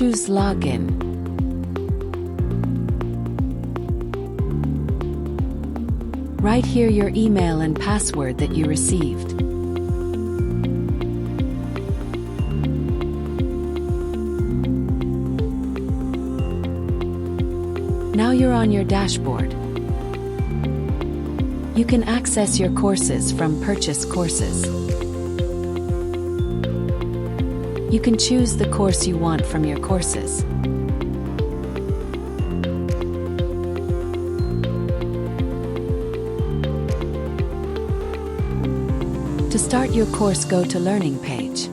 Choose Login. Write here your email and password that you received. Now you're on your dashboard. You can access your courses from Purchase Courses. You can choose the course you want from your courses. To start your course, go to Learning page.